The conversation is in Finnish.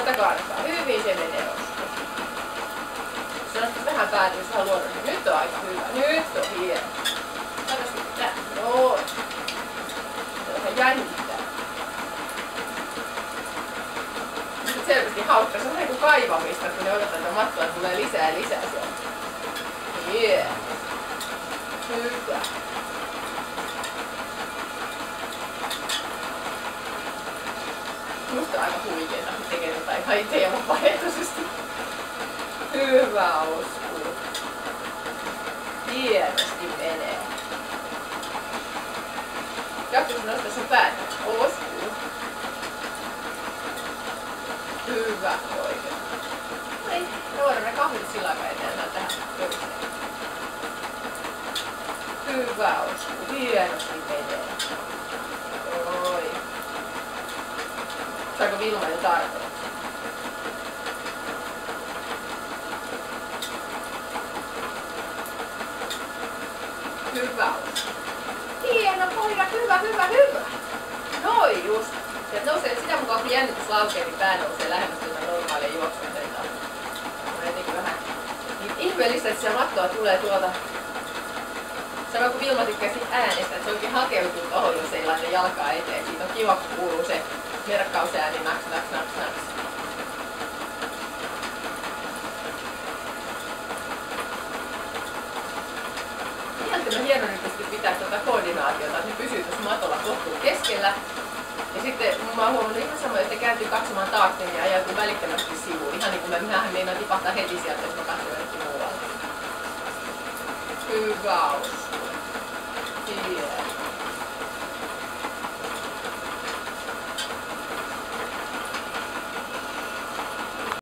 Kohta karkaa. Hyvin se menee Osku. Se on vähän päätynyt vähän luonnollisesti. Nyt on aika hyvä. Nyt on hieno. Katsotaan pitää. Noin. Se on ihan jännittää. Nyt selvästi haukka. Se on niin kuin kaivamista, kun ne odotetaan, että mattoa tulee lisää ja lisää sieltä. Yeah. Hyvä. Musta on aika huikeeta, kun tekee jotain ihan itse ja vapaaehtoisesti. Hyvä Osku. Hienosti menee. Jaksaisi nostaa sun päätä. Osku. Hyvä oikein. No niin, me voidaan ne kahvit sillä aikaa eteenpäin tähän pöydälle. Hyvä Osku. Hienosti menee. Oi. Saako Vilma jo tarpeeksi? Hyvä Osku. Hieno poika, hyvä. Noin just. Ja nousee sitä mukaan kun jännitys laukee, niin pää nousee lähemmäs tuota normaalia juoksuasentaa. On jotenkin vähän niin ihmeellistä, että siellä mattoa tulee tuolta. Sama kuin Vilma tykkäsi äänestä, että se oikein hakeutuu tohon, jos ei laita jalkaa eteen. Siitä on kiva, kun kuuluu se merkkausääni naks. Ihan hieno nyt pystyy pitää tuota koordinaatiota, että ne pysyy tuossa matolla kohtuun keskellä. Ja sitten mä oon huomannut ihan samoin, että kääntyy katsomaan taakse ja ajautuu välittömästi sivuun. Ihan niin kuin minähän meinaan tipahtaa heti sieltä, jos mä katson jonnekin muualle. Hyvä Osku.